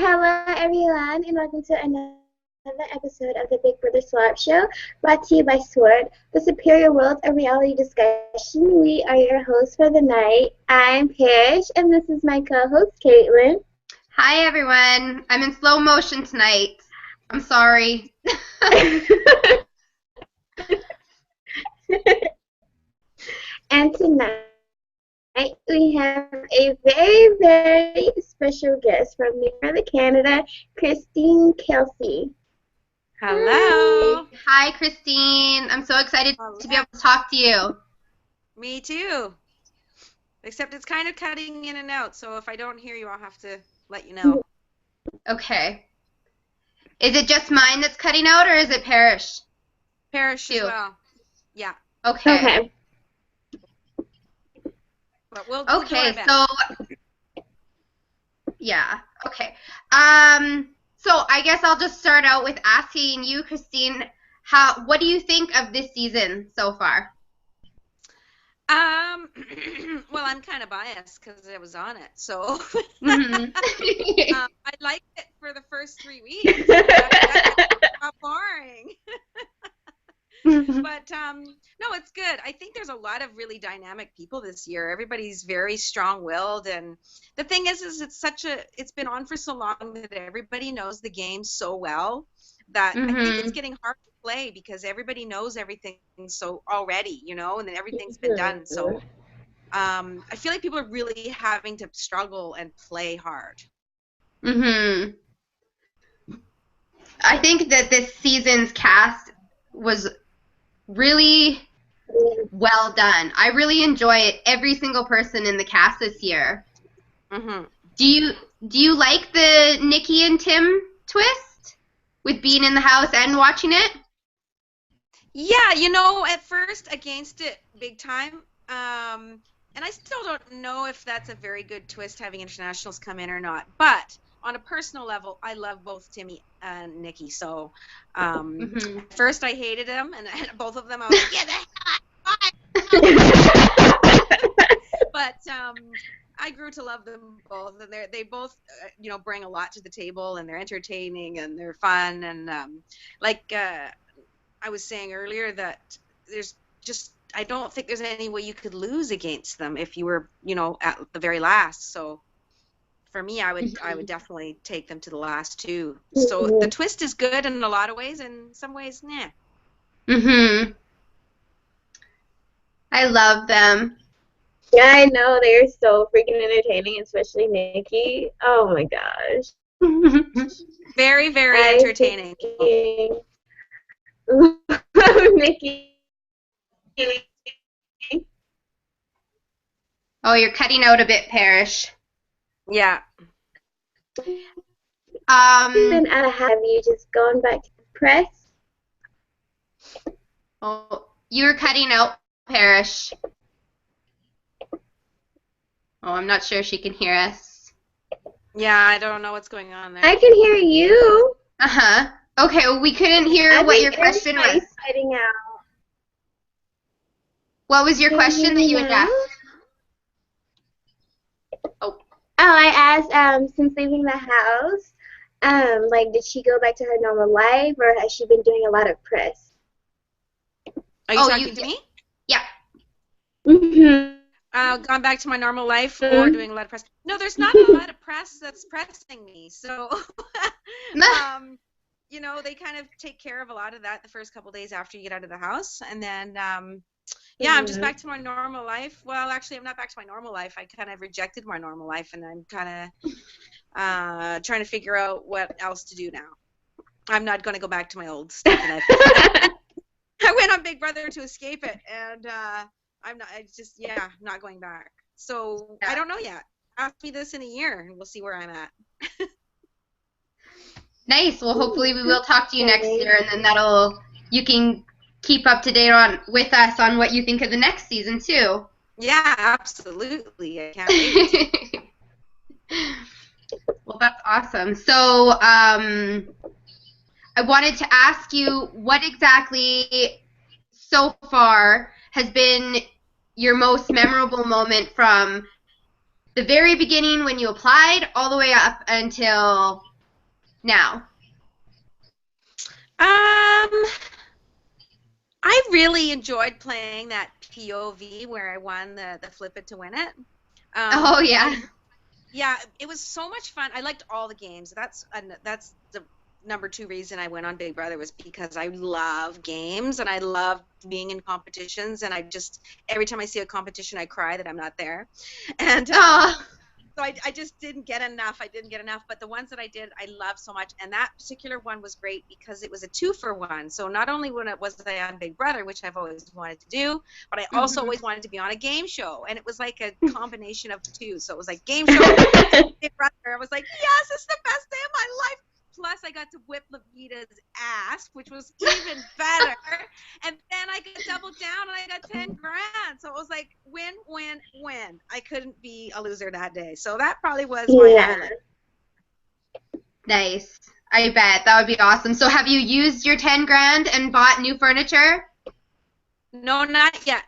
Hello, everyone, and welcome to another episode of the Big Brother Slop Show, brought to you by S.W.O.R.D, the superior world of reality discussion. We are your hosts for the night. I'm Parish, and this is my co-host, Caitlin. Hi, everyone. I'm in slow motion tonight. I'm sorry. And tonight, we have a very, very special guest from Canada, Christine Kelsey. Hello. Hi, Christine. I'm so excited to be able to talk to you. Me too. Except it's kind of cutting in and out, so if I don't hear you, I'll have to let you know. Okay. Is it just mine that's cutting out, or is it Parish? Parish as well. Yeah. Okay. But we'll Okay, do our best. so yeah. Okay. So I guess I'll just start out with asking you, Christine, what do you think of this season so far? Well, I'm kind of biased because I was on it, so Mm-hmm. I liked it for the first 3 weeks. That's boring. But no, it's good. I think there's a lot of really dynamic people this year. Everybody's very strong-willed, and the thing is it's been on for so long that everybody knows the game so well that I think it's getting hard to play because everybody knows everything so already, and then everything's been done. So I feel like people are really having to struggle and play hard. Mm-hmm. I think that this season's cast was really well done. I really enjoy every single person in the cast this year. Mm-hmm. Do you like the Nikki and Tim twist with being in the house and watching it? Yeah, at first against it big time. And I still don't know if that's a very good twist having internationals come in or not. But on a personal level, I love both Timmy and Nikki. So at first I hated them, and both of them I was like, yeah, but I grew to love them both, and they both bring a lot to the table, and they're entertaining and they're fun, and I was saying earlier that I don't think there's any way you could lose against them if you were, at the very last. So for me, I would definitely take them to the last two. So the twist is good in a lot of ways, and in some ways, nah. Mm-hmm. I love them. Yeah, I know. They're so freaking entertaining, especially Nikki. Oh my gosh. Very, very entertaining. Nikki. Oh, you're cutting out a bit, Parish. Yeah. Then have you just gone back to the press? Oh, you're cutting out, Parish. Oh, I'm not sure if she can hear us. Yeah, I don't know what's going on there. I can hear you. Uh-huh. Okay, well, we couldn't hear what your question was. Cutting out. What was your question that you had asked? Oh, I asked, since leaving the house, did she go back to her normal life, or has she been doing a lot of press? Are you talking to me? Yeah. Mm-hmm. Gone back to my normal life or doing a lot of press. No, there's not a lot of press that's pressing me. So, they kind of take care of a lot of that the first couple days after you get out of the house. And then, I'm just back to my normal life. Well, actually, I'm not back to my normal life. I kind of rejected my normal life, and I'm kind of trying to figure out what else to do now. I'm not going to go back to my old stuff. I went on Big Brother to escape it, and I'm not going back. So I don't know yet. Ask me this in a year, and we'll see where I'm at. Nice. Well, hopefully we will talk to you next year, and then you can keep up to date with us on what you think of the next season too. Yeah, absolutely. I can't wait. Well, that's awesome. So, I wanted to ask you what exactly so far has been your most memorable moment from the very beginning when you applied all the way up until now? I really enjoyed playing that POV where I won the flip it to win it. Oh, yeah. Yeah, it was so much fun. I liked all the games. That's the number 2 reason I went on Big Brother, was because I love games and I love being in competitions, and I just, every time I see a competition I cry that I'm not there. And Oh. so I just didn't get enough. But the ones that I did, I loved so much. And that particular one was great because it was a 2-for-1. So not only was I on Big Brother, which I've always wanted to do, but I also always wanted to be on a game show. And it was like a combination of the two. So it was like game show, Big Brother. I was like, yes, it's the best day of my life. Plus, I got to whip Levita's ass, which was even better. And then I could double down, and I got 10 grand. So it was like win, win, win. I couldn't be a loser that day. So that probably was my highlight. Nice. I bet. That would be awesome. So have you used your 10 grand and bought new furniture? No, not yet.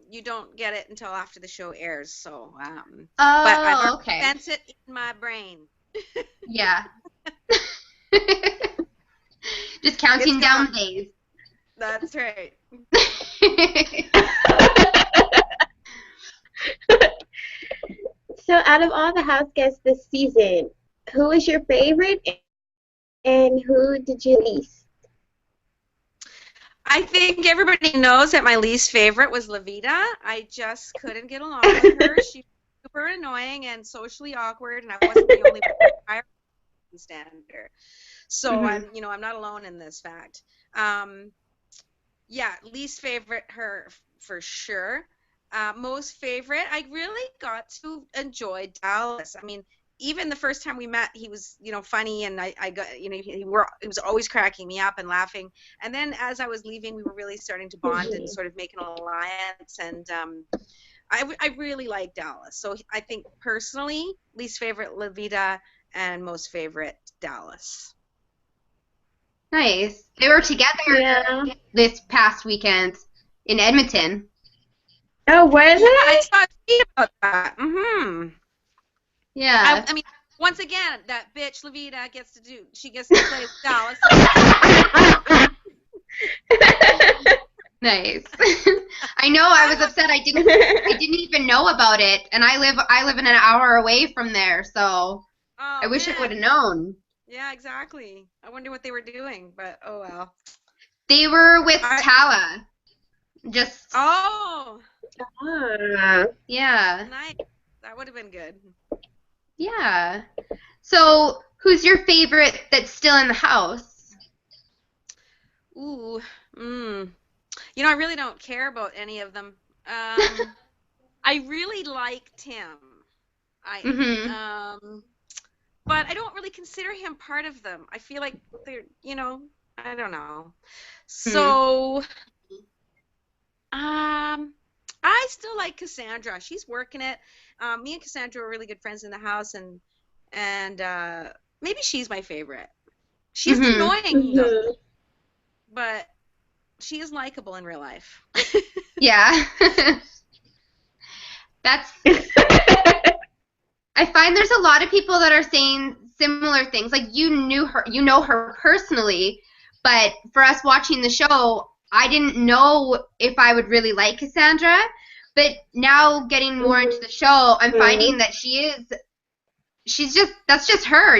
You don't get it until after the show airs. So, but I've spent it in my brain. Yeah. Just counting down days. That's right. So out of all the house guests this season, who was your favorite and who did you least? I think everybody knows that my least favorite was Levita. I just couldn't get along with her. She was super annoying and socially awkward, and I wasn't the only one I couldn't stand her. So I'm not alone in this fact. Yeah, least favorite, her for sure. Most favorite, I really got to enjoy Dallas. I mean, even the first time we met, he was, funny, and I got, he was always cracking me up and laughing. And then as I was leaving, we were really starting to bond and sort of make an alliance. And I really like Dallas. So I think personally, least favorite Levita and most favorite Dallas. Nice. They were together this past weekend in Edmonton. Oh, were they? I saw a tweet about that. Yeah. I mean, once again, that bitch Levita gets to play Dallas. Nice. I know. I was upset. I didn't even know about it, and I live in an hour away from there, so I wish I would have known. Yeah, exactly. I wonder what they were doing, but oh well. They were with Tala. Just. Oh. Yeah. Nice. That would have been good. Yeah. So, who's your favorite that's still in the house? Ooh. I really don't care about any of them. I really like Tim. But I don't really consider him part of them. I feel like they're, I don't know. So, I still like Cassandra. She's working it. Me and Cassandra are really good friends in the house, and maybe she's my favorite. She's annoying though, but she is likable in real life. Yeah. I find there's a lot of people that are saying similar things. Like, you know her personally, but for us watching the show, I didn't know if I would really like Cassandra. But now getting more into the show, I'm finding that that's just her,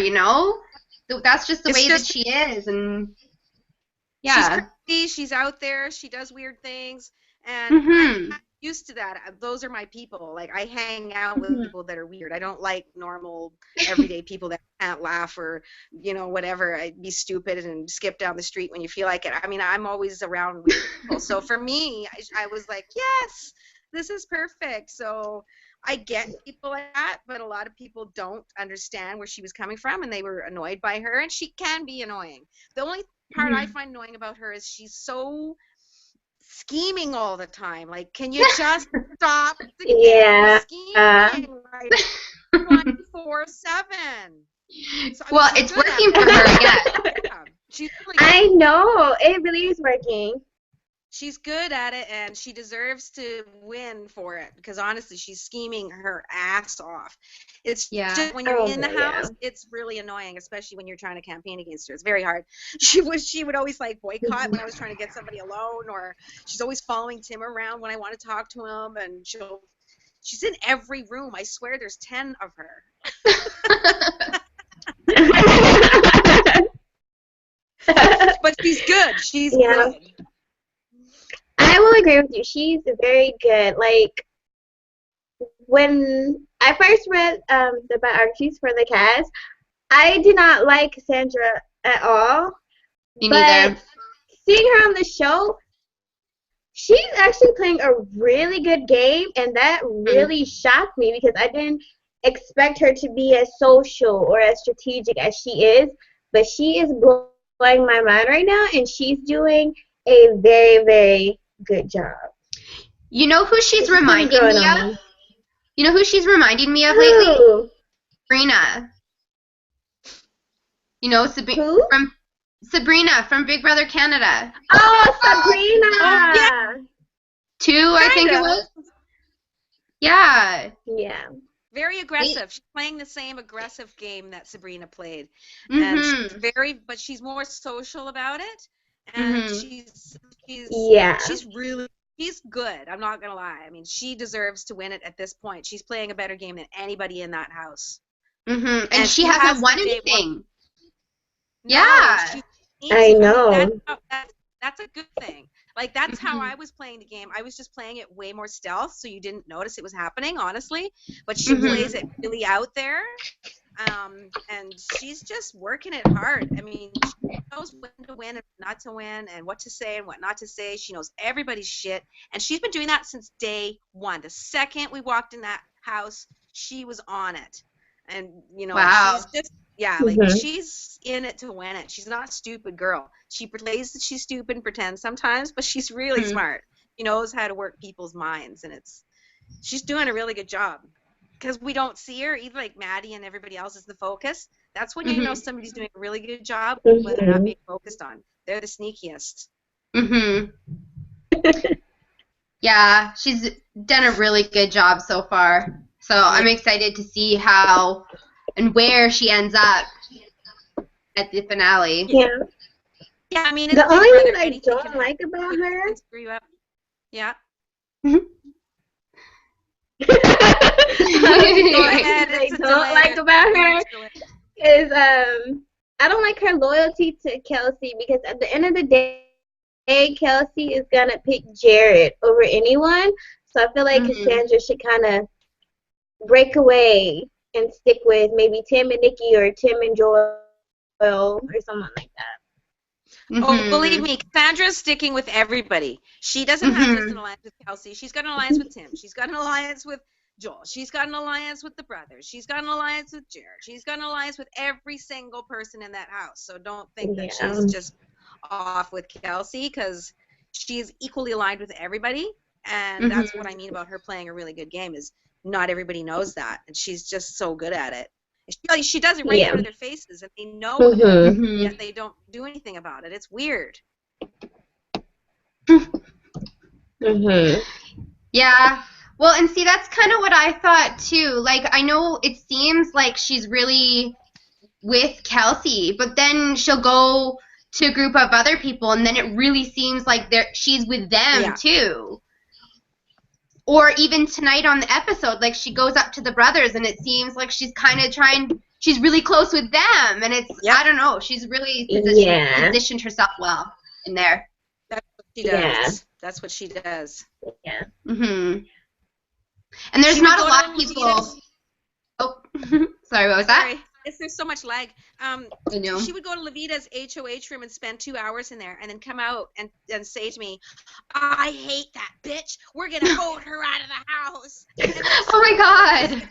That's just the way that she is, and yeah. She's crazy, she's out there, she does weird things, and I'm used to that. Those are my people. Like, I hang out with people that are weird. I don't like normal, everyday people that can't laugh or, whatever. I'd be stupid and skip down the street when you feel like it. I mean, I'm always around weird people. So for me, I was like, yes, this is perfect. So I get people like that, but a lot of people don't understand where she was coming from, and they were annoyed by her, and she can be annoying. The only part I find annoying about her is she's so scheming all the time. Like, can you just stop the scheming, like 24/7? So, well, it's working for her, yeah. She's really I know, it really is working. She's good at it, and she deserves to win for it because honestly, she's scheming her ass off. It's just when you're in the house, it's really annoying, especially when you're trying to campaign against her. It's very hard. She would always like boycott when I was trying to get somebody alone, or she's always following Tim around when I want to talk to him, and she's in every room. I swear, there's 10 of her. But she's good. She's good. I will agree with you. She's very good. Like, when I first read the biographies for the cast, I did not like Cassandra at all. Me neither. But seeing her on the show, she's actually playing a really good game, and that really shocked me because I didn't expect her to be as social or as strategic as she is. But she is blowing my mind right now, and she's doing a very, very good job. You know who she's reminding me of? You know who she's reminding me of lately? Sabrina. You know, Sabrina from Big Brother Canada. Oh, Sabrina! Yeah. 2, I think it was. Yeah. Yeah. Very aggressive. She's playing the same aggressive game that Sabrina played. And she's she's more social about it. And she's good. I'm not gonna lie. I mean, she deserves to win it at this point. She's playing a better game than anybody in that house. And she hasn't won anything. I know. That's a good thing. Like, that's how I was playing the game. I was just playing it way more stealth, so you didn't notice it was happening, honestly. But she plays it really out there. And she's just working it hard. I mean, she knows when to win and not to win, and what to say and what not to say. She knows everybody's shit, and she's been doing that since day one. The second we walked in that house, she was on it, and she's just she's in it to win it. She's not a stupid girl. She plays that she's stupid and pretends sometimes, but she's really smart. She knows how to work people's minds, and she's doing a really good job. Because we don't see her, either like Maddie and everybody else is the focus. That's when you know somebody's doing a really good job when they're not being focused on. They're the sneakiest. Yeah, she's done a really good job so far. So I'm excited to see how and where she ends up at the finale. Yeah. Yeah, I mean, the only thing I don't like about her. Yeah. I don't like about her is I don't like her loyalty to Kelsey, because at the end of the day, Kelsey is gonna pick Jared over anyone. So I feel like Cassandra should kind of break away and stick with maybe Tim and Nikki or Tim and Joel or someone like that. Oh, believe me, Cassandra's sticking with everybody. She doesn't have just an alliance with Kelsey. She's got an alliance with Tim. She's got an alliance with Joel. She's got an alliance with the brothers. She's got an alliance with Jared. She's got an alliance with every single person in that house. So don't think that she's just off with Kelsey, because she's equally aligned with everybody. And that's what I mean about her playing a really good game, is not everybody knows that. And she's just so good at it. She does it right in front of their faces, and they know it, yet they don't do anything about it. It's weird. Yeah. Well, and see, that's kind of what I thought, too. Like, I know it seems like she's really with Kelsey, but then she'll go to a group of other people, and then it really seems like she's with them, too. Or even tonight on the episode, like, she goes up to the brothers, and it seems like she's kind of she's really close with them, and it's, I don't know, she's really positioned herself well in there. That's what she does. That's what she does. Yeah. And there's not a lot of people. Oh, sorry, what was that? Sorry. There's so much lag. I know. She would go to Levita's HOH room and spend 2 hours in there, and then come out and say to me, "I hate that bitch. We're gonna vote her out of the house." Oh my God.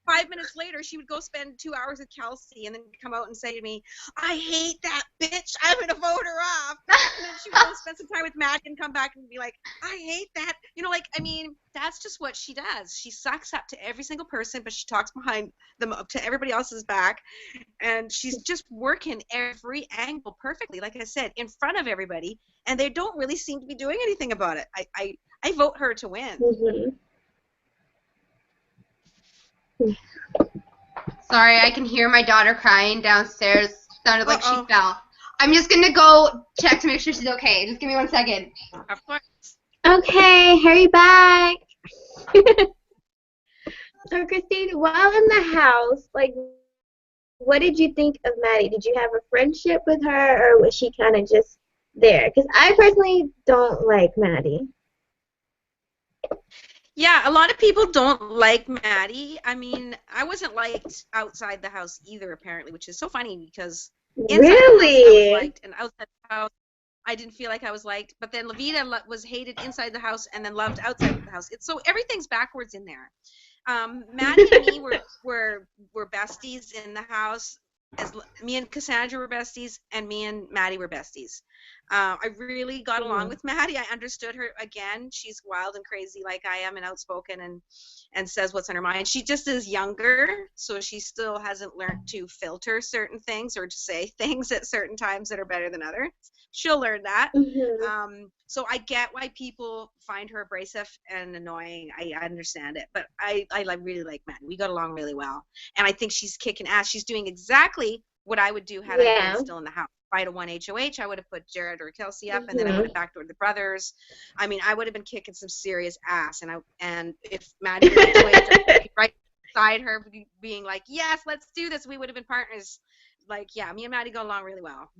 5 minutes later, she would go spend 2 hours with Kelsey and then come out and say to me, I hate that bitch. I'm going to vote her off. And then she would go spend some time with Matt and come back and be like, I hate that. You know, like, I mean, that's just what she does. She sucks up to every single person, but she talks behind them up to everybody else's back. And she's just working every angle perfectly, like I said, in front of everybody. And they don't really seem to be doing anything about it. I vote her to win. Mm-hmm. Sorry, I can hear my daughter crying downstairs. Sounded like Uh-oh. she fell. I'm just going to go check to make sure she's okay. Just give me 1 second. Of course. Okay, hurry back. So, Christine, while in the house, like, what did you think of Maddie? Did you have a friendship with her, or was she kind of just there? Because I personally don't like Maddie. Yeah, a lot of people don't like Maddie. I mean, I wasn't liked outside the house either, apparently, which is so funny because inside the house I was liked, and outside the house I didn't feel like I was liked. But then Levita was hated inside the house and then loved outside the house. It's so everything's backwards in there. Maddie and me were besties in the house. As me and Cassandra were besties, and me and Maddie were besties. I really got along with Maddie. I understood her. Again, she's wild and crazy like I am, and outspoken, and says what's on her mind. She just is younger, so she still hasn't learned to filter certain things or to say things at certain times that are better than others. She'll learn that. Mm-hmm. So I get why people find her abrasive and annoying. I understand it, but I really like Maddie. We got along really well, and I think she's kicking ass. She's doing exactly what I would do had I been still in the house. If I had a 1 HOH, I would have put Jared or Kelsey up, and then I would have backdoored the brothers. I mean, I would have been kicking some serious ass, and if Maddie was HOH, right beside her, being like, yes, let's do this, we would have been partners. Like, yeah, me and Maddie got along really well.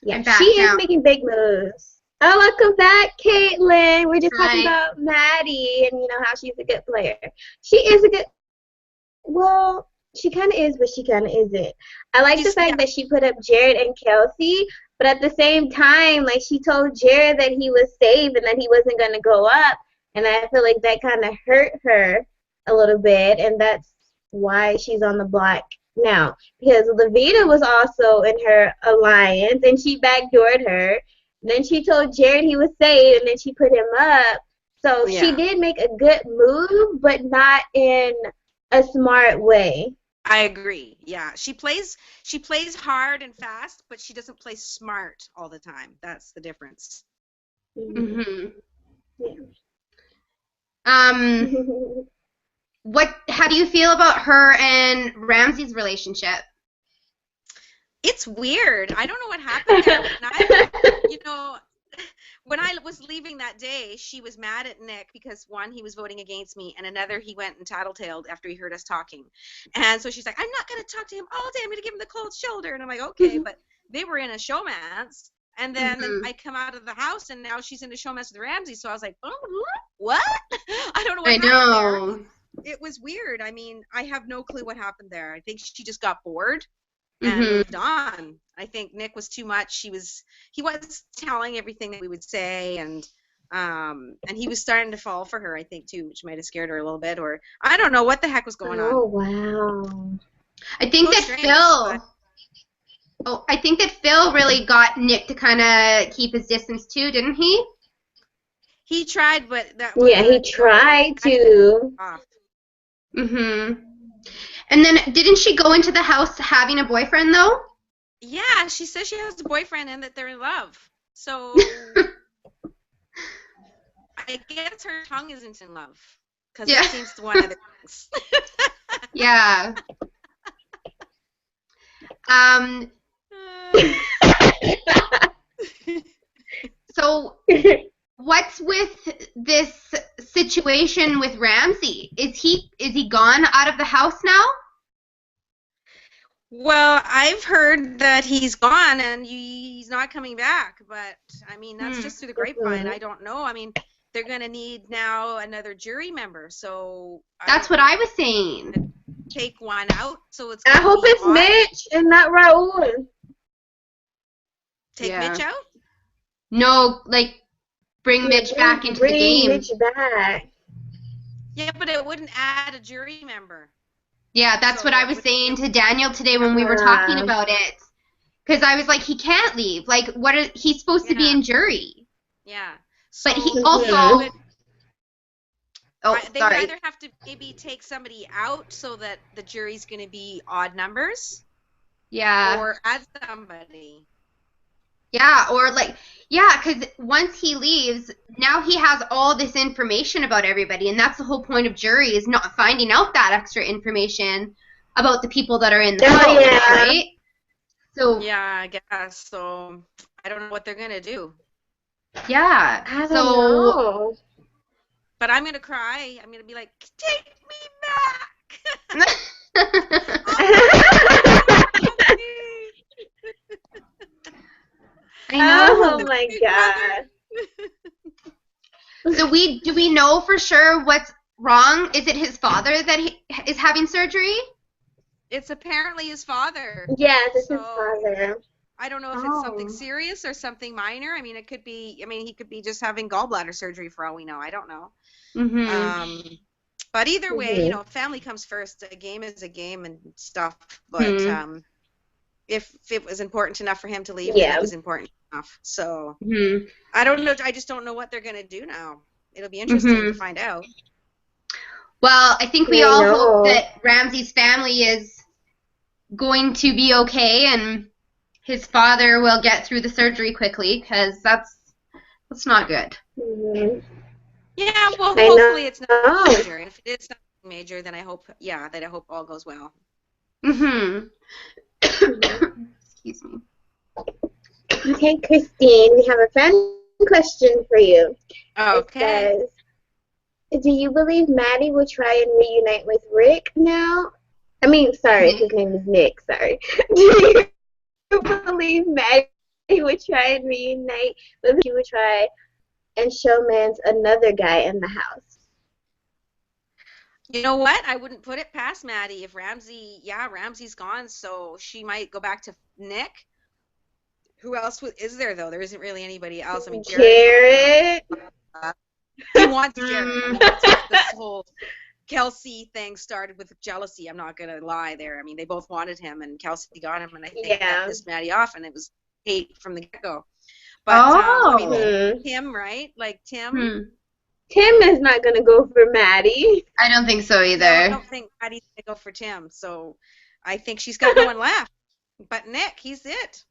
Yeah, she is making big moves. Oh, welcome back, Caitlin. We're just talking about Maddie and, you know, how she's a good player. She is a good, well, she kind of is, but she kind of isn't. I like the fact that she put up Jared and Kelsey, but at the same time, like, she told Jared that he was safe and that he wasn't going to go up, and I feel like that kind of hurt her a little bit, and that's why she's on the block now, because Levita was also in her alliance, and she backdoored her. And then she told Jared he was safe, and then she put him up. So she did make a good move, but not in a smart way. I agree. Yeah, she plays hard and fast, but she doesn't play smart all the time. That's the difference. Mm-hmm. Yeah. How do you feel about her and Ramsey's relationship? It's weird. I don't know what happened there. When I was leaving that day, she was mad at Nick because, one, he was voting against me, and another, he went and tattletaled after he heard us talking. And so she's like, I'm not going to talk to him all day. I'm going to give him the cold shoulder. And I'm like, okay, but they were in a showmance. And then I come out of the house, and now she's in a showmance with Ramsey. So I was like, oh, what? I don't know what happened there. It was weird. I mean, I have no clue what happened there. I think she just got bored and moved on. I think Nick was too much. He was telling everything that we would say, and he was starting to fall for her, I think, too, which might have scared her a little bit, or I don't know what the heck was going on. Oh, wow. I think that Phil really got Nick to kind of keep his distance too, didn't he? He tried, but that was he tried to. Mhm. And then didn't she go into the house having a boyfriend though? Yeah, she says she has a boyfriend and that they're in love. So I guess her tongue isn't in love, because that seems to one of the things. Yeah. So what's with this situation with Ramsey? Is he gone out of the house now? Well, I've heard that he's gone and he's not coming back, but I mean, that's just through the grapevine. I don't know. I mean, they're going to need now another jury member, so that's what I was saying. Take one out, so it's I hope it's Mitch and not Raul. Take Mitch out? No, like bring Mitch back into the game. Mitch back. Yeah, but it wouldn't add a jury member. Yeah, that's So what I it was would- saying to Daniel today when we were talking about it. Because I was like, he can't leave. Like, he's supposed to be Yeah. in jury. Yeah. But he So also. they would Sorry. either have to maybe take somebody out so that the jury's going to be odd numbers, Yeah. or add somebody. Yeah, or like, yeah, because once he leaves, now he has all this information about everybody, and that's the whole point of jury, is not finding out that extra information about the people that are in the house, right? So Yeah, I guess. So I don't know what they're going to do. yeah, I don't know. But I'm going to cry. I'm going to be like, take me back. I know. Oh my god. So do we know for sure what's wrong? Is it his father that is having surgery? It's apparently his father. Yes, it's his father. I don't know if it's something serious or something minor. I mean, it could be. I mean, he could be just having gallbladder surgery for all we know. I don't know. Mm-hmm. But either way, you know, family comes first. A game is a game and stuff. But if it was important enough for him to leave, then it was important enough. So I don't know. I just don't know what they're gonna do now. It'll be interesting to find out. Well, I think we all hope that Ramsey's family is going to be okay and his father will get through the surgery quickly, because that's not good. Yeah, well, hopefully it's not major. If it is something major, then I hope, that I hope all goes well. Excuse me. Okay, Christine, we have a friend question for you. Okay. It says, do you believe Maddie will try and reunite with Rick now? I mean, sorry, his name is Nick, sorry. Do you believe Maddie would try and reunite with Rick? Would try and show Mans another guy in the house? You know what? I wouldn't put it past Maddie. If Ramsey's gone, so she might go back to Nick. Who else is there, though? There isn't really anybody else. I mean, Jared. He wants Jared. I mean, that's what this whole Kelsey thing started with jealousy. I'm not going to lie there. I mean, they both wanted him, and Kelsey got him, and I think that pissed Maddie off, and it was hate from the get-go. But, I mean, Tim, right? Like, Tim. Tim is not going to go for Maddie. I don't think so either. No, I don't think Maddie's going to go for Tim, so I think she's got no one left. But Nick, he's it.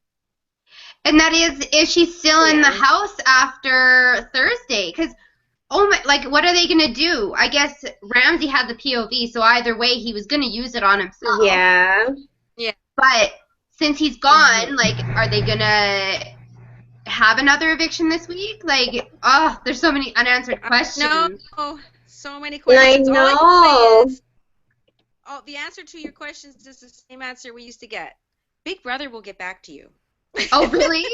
And that is she's still in the house after Thursday? Because, what are they going to do? I guess Ramsey had the POV, so either way, he was going to use it on himself. Yeah. But since he's gone, are they going to have another eviction this week? There's so many unanswered questions. No, so many questions. I know. All I can say is, the answer to your questions is the same answer we used to get. Big Brother will get back to you. Oh, really?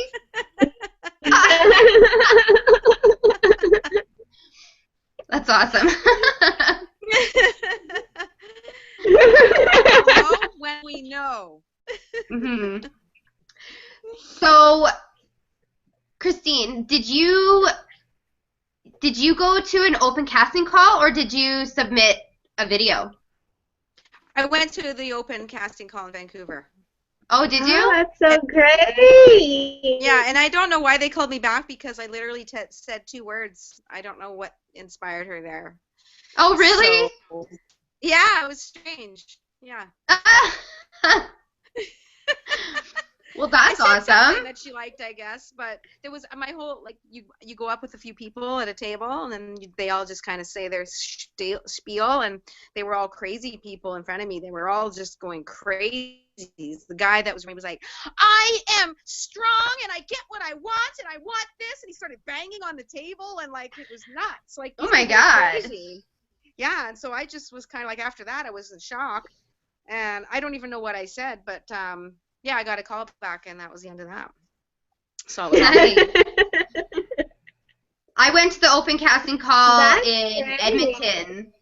That's awesome. When we know. So, Christine, did you go to an open casting call, or did you submit a video? I went to the open casting call in Vancouver. Oh, did you? Oh, that's so great. Yeah, and I don't know why they called me back, because I literally said 2 words. I don't know what inspired her there. Oh, really? So, yeah, it was strange. Yeah. Well, that's I said awesome. Something that she liked, I guess, but there was my whole, you go up with a few people at a table, and then they all just kind of say their spiel, and they were all crazy people in front of me. They were all just going crazy. The guy that was like, I am strong, and I get what I want, and I want this, and he started banging on the table, and it was nuts. Oh my God. Crazy. Yeah, and so I just was kind of after that, I was in shock, and I don't even know what I said, but yeah, I got a call back, and that was the end of that. So it was nice. I went to the open casting call in Edmonton.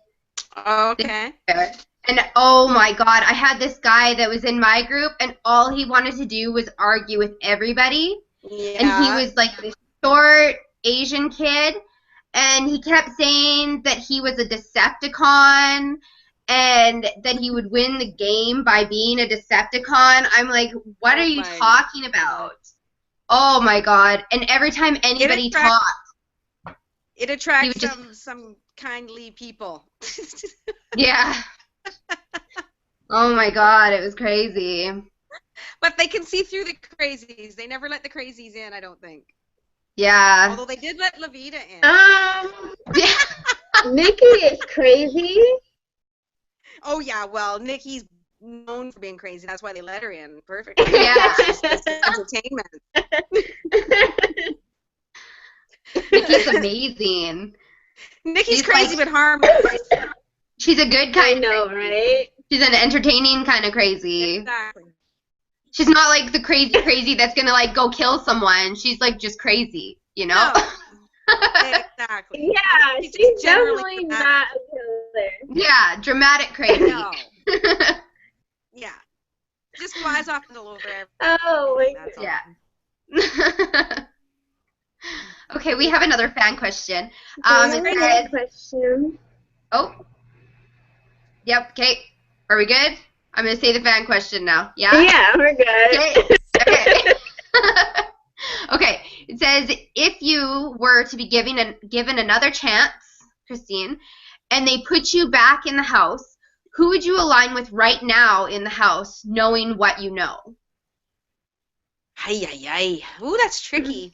Okay. And oh my God, I had this guy that was in my group, and all he wanted to do was argue with everybody. Yeah. And he was this short Asian kid, and he kept saying that he was a Decepticon and that he would win the game by being a Decepticon. I'm like, what are you talking about? Oh my God. And every time anybody talked, it attracts some kindly people. Yeah. Oh my God, it was crazy. But they can see through the crazies. They never let the crazies in, I don't think. Yeah. Although they did let Levita in. Yeah. Nikki is crazy. Oh yeah, well, Nikki's known for being crazy. That's why they let her in. Perfect. Yeah. She's entertainment. Nikki's amazing. Nikki's crazy but harmless. She's a good kind I know, right? She's an entertaining kind of crazy. Exactly. She's not like the crazy that's gonna like go kill someone. She's like just crazy, you know? No. Exactly. Yeah, she's definitely not a killer. Yeah, dramatic crazy. No. Yeah. Just flies off in the low there. Oh my God. Yeah. Okay, we have another fan question. Another question. Oh. Yep, okay. Are we good? I'm going to say the fan question now. Yeah? Yeah, we're good. Okay. Okay. It says, if you were to be given another chance, Christine, and they put you back in the house, who would you align with right now in the house, knowing what you know? Ooh, that's tricky.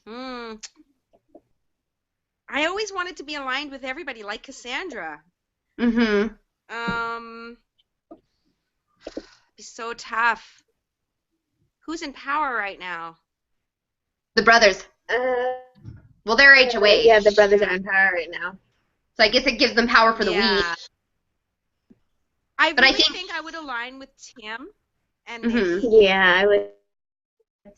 I always wanted to be aligned with everybody, like Cassandra. Mm-hmm. Be so tough. Who's in power right now? The brothers. Well, they're HOH. Yeah, the brothers are in power right now. So I guess it gives them power for the week. I think I would align with Tim and Nikki. Yeah, I would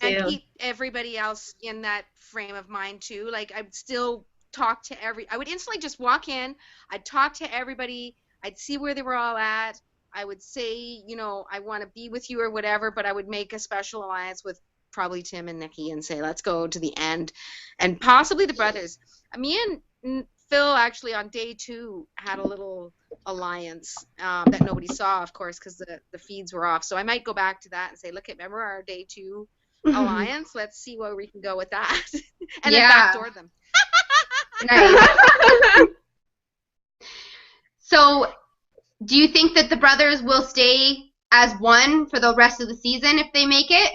too. And keep everybody else in that frame of mind too. Like I'd still talk to I would instantly just walk in, I'd talk to everybody, I'd see where they were all at, I would say, I want to be with you or whatever, but I would make a special alliance with probably Tim and Nikki and say, let's go to the end. And possibly the brothers. Me and Phil actually on day 2 had a little alliance that nobody saw, of course, because the feeds were off. So I might go back to that and say, look, remember our day 2 alliance? Let's see where we can go with that. And then backdoor them. Nice. So, do you think that the brothers will stay as one for the rest of the season if they make it?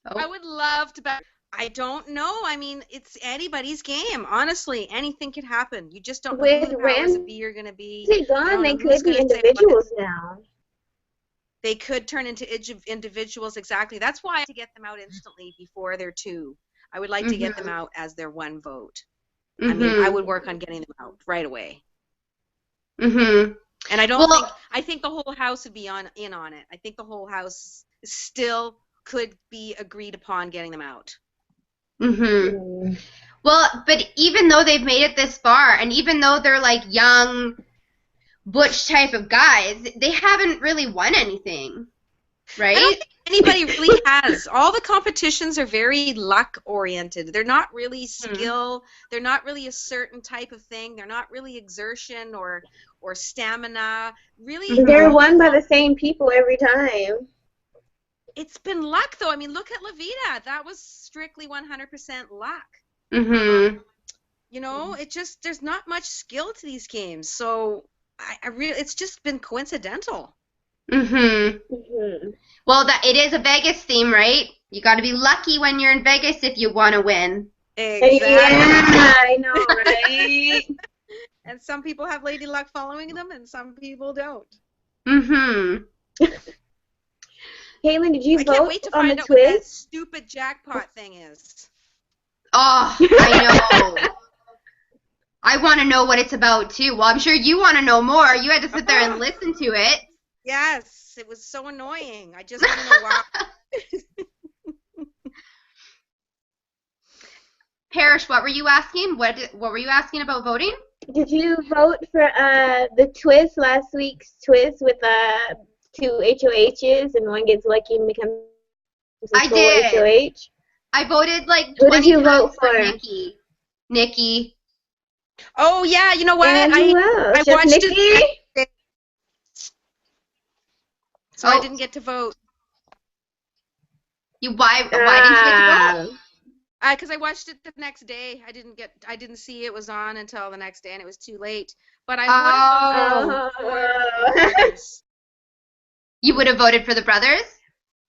I would love to back. I don't know. I mean, it's anybody's game. Honestly, anything could happen. You just don't know who the powers that be are going to be. They're gone. They could be individuals now. They could turn into individuals, exactly. That's why I to get them out instantly before they're 2. I would like to get them out as their 1 vote. I mean, I would work on getting them out right away. And I think the whole house would be in on it. I think the whole house still could be agreed upon getting them out. Well, but even though they've made it this far, and even though they're like young, butch type of guys, they haven't really won anything, right? I don't think anybody really has. All the competitions are very luck oriented. They're not really skill. They're not really a certain type of thing. They're not really exertion or stamina. Really, they're won by the same people every time. It's been luck, though. I mean, look at Levita. That was strictly 100% luck. It just, there's not much skill to these games. So, it's just been coincidental. Well, it is a Vegas theme, right? You got to be lucky when you're in Vegas if you want to win. Exactly. Yeah, I know, right? And some people have lady luck following them, and some people don't. Kaylin, did you vote on the Twiz? I can't wait to find out what that stupid jackpot thing is. Oh, I know. I want to know what it's about, too. Well, I'm sure you want to know more. You had to sit there and listen to it. Yes, it was so annoying. I just want to know why. Parish, what were you asking? What were you asking about voting? Did you vote for the Twiz, last week's Twiz with 2 HOHs and one gets lucky and becomes a full HOH? I voted like Who 20 did you times vote for for? Nikki. Nikki. Oh yeah, you know what? And who else? I Just watched it the Nikki? next day, so I Oh, didn't get to vote. why didn't you get to vote? Ah. Because I watched it the next day. I didn't see it was on until the next day, and it was too late. But I would have voted Oh, for the Oh. brothers. you would have voted for the brothers?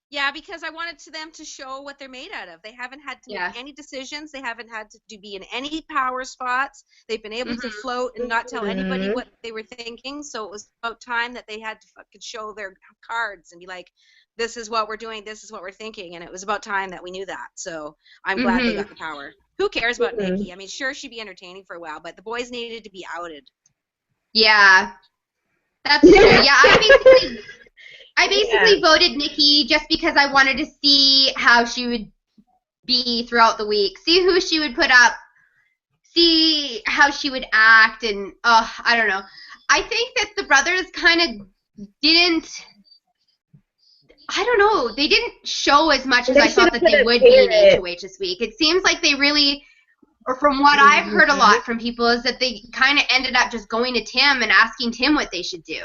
Yeah, because I wanted them to show what they're made out of. They haven't had to make Yeah. any decisions. They haven't had to be in any power spots. They've been able to Mhm. float and not tell anybody Mhm. what they were thinking. So it was about time that they had to fucking show their cards and be like, this is what we're doing. This is what we're thinking. And it was about time that we knew that. So I'm glad they Mhm. got the power. Who cares about Mhm. Nikki? I mean, sure, she'd be entertaining for a while, but the boys needed to be outed. Yeah. That's true. Yeah, I Yeah. basically voted Nikki just because I wanted to see how she would be throughout the week, see who she would put up, see how she would act, and I don't know. I think that the brothers kind of didn't. I don't know. They didn't show as much as They I should thought have that put they a would be in parrot. HOH this week. It seems like they really, or from what I've heard a lot from people, is that they kind of ended up just going to Tim and asking Tim what they should do.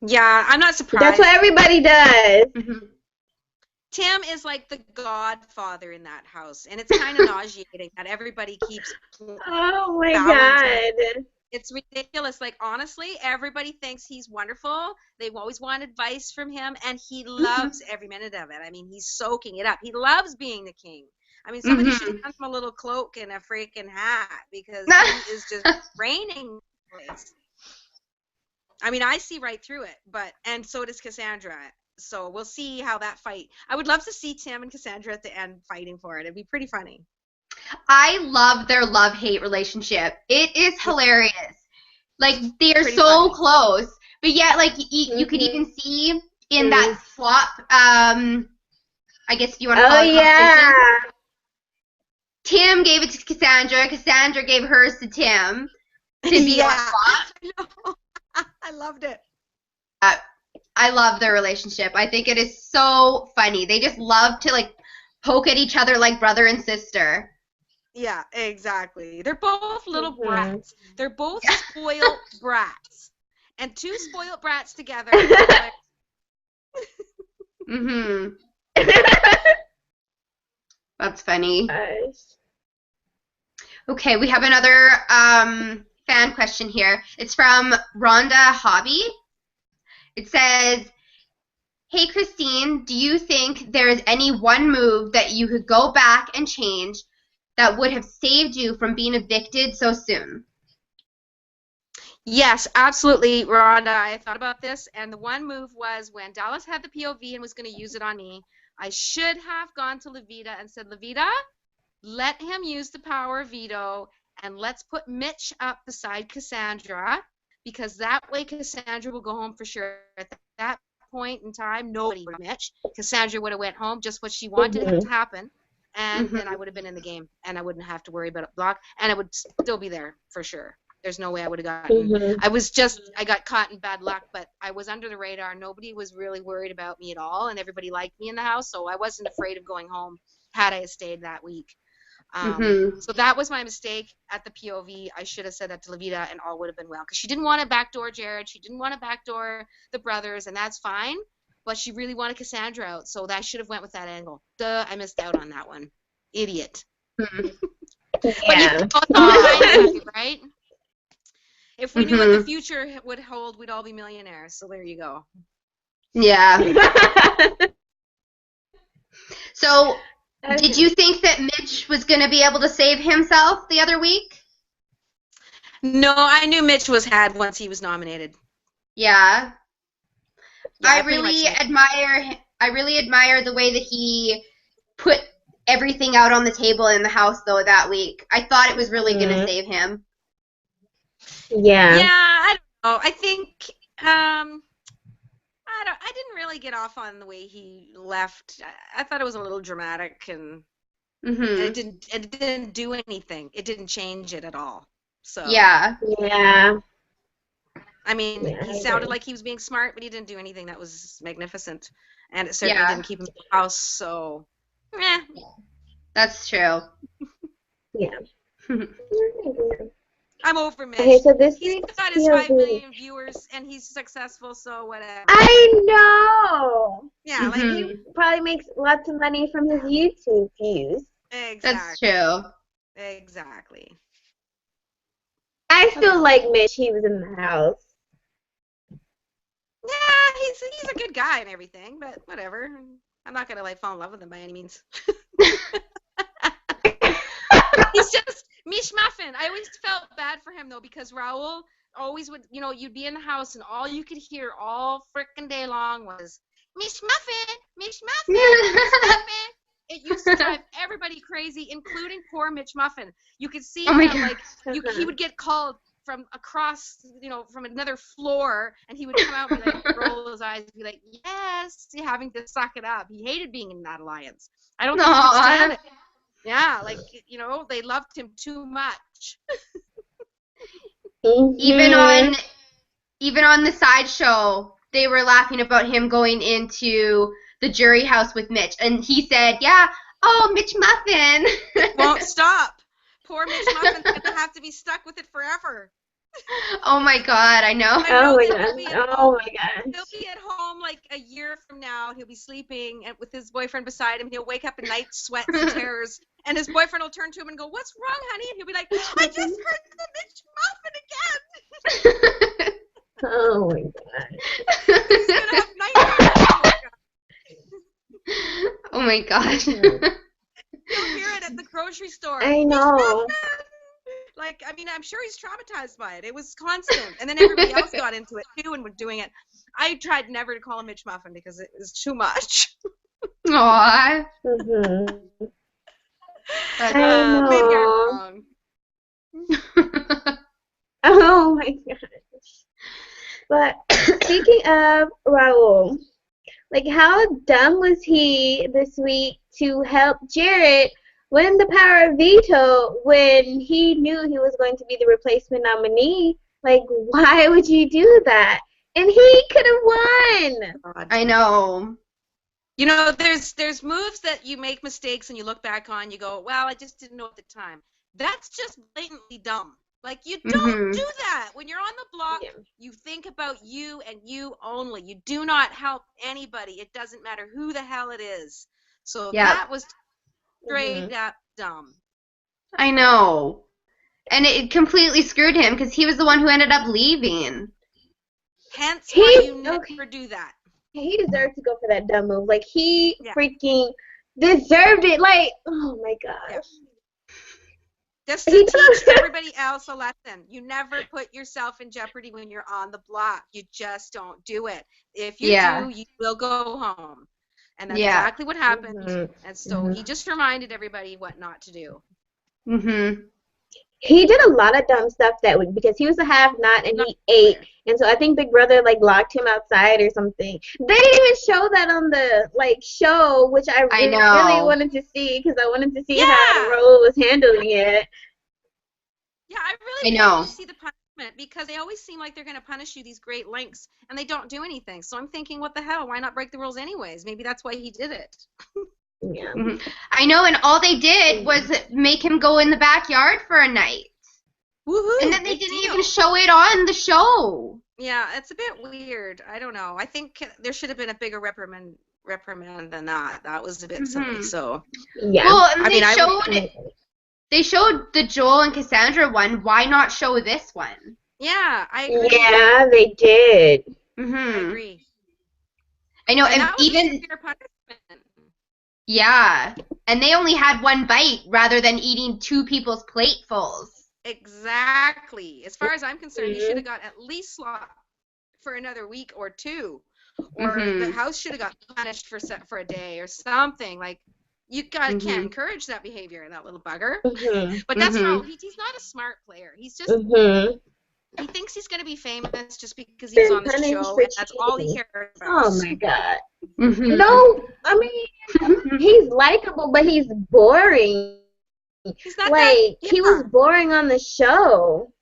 Yeah, I'm not surprised. That's what everybody does. Mm-hmm. Tim is like the godfather in that house, and it's kind of nauseating that everybody keeps Oh my bowing to him. God. It's ridiculous. Like, honestly, everybody thinks he's wonderful. They've always wanted advice from him, and he loves every minute of it. I mean, he's soaking it up. He loves being the king. I mean, somebody should have done him a little cloak and a freaking hat, because he is just reigning the place. I mean, I see right through it, and so does Cassandra. So we'll see how that fight. I would love to see Tim and Cassandra at the end fighting for it. It'd be pretty funny. I love their love-hate relationship. It is hilarious. Like, they're Pretty so funny. close, but yet, like, you could even see in that swap, I guess if you want to call Oh it yeah. competition, Tim gave it to Cassandra, Cassandra gave hers to Tim to be on swap. I know. I loved it. I love their relationship. I think it is so funny. They just love to, like, poke at each other like brother and sister. Yeah, exactly. They're both little brats. They're both spoiled brats. And two spoiled brats together. Mm-hmm. That's funny. Gosh. Okay, we have another fan question here. It's from Rhonda Hobby. It says, hey, Christine, do you think there is any one move that you could go back and change that would have saved you from being evicted so soon? Yes, absolutely, Rhonda. I thought about this, and the one move was when Dallas had the POV and was going to use it on me, I should have gone to Levita and said, Levita, let him use the power of veto, and let's put Mitch up beside Cassandra, because that way Cassandra will go home for sure. At that point in time, nobody would Mitch. Cassandra would have went home, just what she wanted to happen, and then I would have been in the game, and I wouldn't have to worry about a block, and I would still be there for sure. There's no way I would have gotten. I got caught in bad luck, but I was under the radar. Nobody was really worried about me at all, and everybody liked me in the house, so I wasn't afraid of going home had I stayed that week. So that was my mistake at the POV. I should have said that to Levita, and all would have been well, because she didn't want to backdoor Jared. She didn't want to backdoor the brothers, and that's fine. But she really wanted Cassandra out, so that should have went with that angle. Duh, I missed out on that one. Idiot. Yeah. But you know, right? If we knew what the future would hold, we'd all be millionaires. So there you go. Yeah. So, did you think that Mitch was going to be able to save himself the other week? No, I knew Mitch had once he was nominated. Yeah. I really admire the way that he put everything out on the table in the house though that week. I thought it was really going to save him. Yeah. Yeah, I don't know. I think I didn't really get off on the way he left. I thought it was a little dramatic, and it didn't do anything. It didn't change it at all. So Yeah. I mean, he sounded like he was being smart, but he didn't do anything that was magnificent, and it certainly didn't keep him in the house. So Eh. That's true. Yeah. I'm over Mitch. Okay, so this He's week's got his 5 POV. million viewers and he's successful, so whatever. I know. Yeah, like He probably makes lots of money from his YouTube views. That's exactly. true. Exactly. I still like Mitch. He was in the house. Yeah, he's a good guy and everything, but whatever. I'm not gonna like fall in love with him by any means. He's just Mish Muffin. I always felt bad for him though because Raul always would, you'd be in the house and all you could hear all frickin' day long was Mish Muffin, Mish Muffin, Mish Muffin. It used to drive everybody crazy, including poor Mitch Muffin. You could see him like he would get called from across, from another floor, and he would come out and be like, roll his eyes, and be like, yes, having to suck it up. He hated being in that alliance. I don't think he could stand it. Yeah, like, they loved him too much. Even on the sideshow, they were laughing about him going into the jury house with Mitch, and he said, "Yeah, oh, Mitch Muffin." Won't stop. Poor Mitch Muffin's gonna have to be stuck with it forever. Oh my God, I know. Oh my God. He'll be at home like a year from now. He'll be sleeping with his boyfriend beside him. He'll wake up at night, sweats and tears, and his boyfriend will turn to him and go, "What's wrong, honey?" And he'll be like, "I just heard the Mitch Muffin again." Oh my God. He's gonna have nightmares. Oh my gosh. You'll hear it at the grocery store. I know. Like, I mean, I'm sure he's traumatized by it. It was constant. And then everybody else got into it, too, and was doing it. I tried never to call him Mitch Muffin because it was too much. Aww. Mm-hmm. Maybe I'm wrong. Oh my gosh. But speaking of Raul, like, how dumb was he this week to help Jared win the power of veto when he knew he was going to be the replacement nominee? Like, why would you do that? And he could have won. I know. There's moves that you make mistakes and you look back on, you go, well, I just didn't know at the time. That's just blatantly dumb. Like, you don't do that. When you're on the block, you think about you and you only. You do not help anybody. It doesn't matter who the hell it is. So that was straight up dumb. I know. And it completely screwed him because he was the one who ended up leaving. Hence why you never do that. He deserved to go for that dumb move. Like, he freaking deserved it. Like, oh my gosh. Yeah. Just to teach everybody else a lesson. You never put yourself in jeopardy when you're on the block. You just don't do it. If you do, you will go home. And that's exactly what happened. Mm-hmm. And so he just reminded everybody what not to do. Mm-hmm. He did a lot of dumb stuff that week because he was a have-not and he ate. And so I think Big Brother, like, locked him outside or something. They didn't even show that on the, like, show, which I really wanted to see because I wanted to see how Raul was handling it. Yeah, I really wanted to see the punishment because they always seem like they're going to punish you these great lengths, and they don't do anything. So I'm thinking, what the hell? Why not break the rules anyways? Maybe that's why he did it. Yeah. Mm-hmm. I know, and all they did was make him go in the backyard for a night. Woohoo! And then they didn't even show it on the show. Yeah, it's a bit weird. I don't know. I think there should have been a bigger reprimand than that. That was a bit silly. So yeah. Well, and they showed the Joel and Cassandra one. Why not show this one? Yeah, I agree. Yeah, they did. Mm-hmm. I agree. I know, and that was even a severe punishment. Yeah, and they only had one bite rather than eating two people's platefuls. Exactly. As far as I'm concerned, he should have got at least slop for another week or two, or the house should have got punished for a day or something. Like, you can't encourage that behavior, that little bugger. But that's wrong. He's not a smart player. He's just he thinks he's going to be famous just because he's on the show, and that's all he cares about. Oh my God. No, I mean, he's likable, but he's boring. He's not he was boring on the show.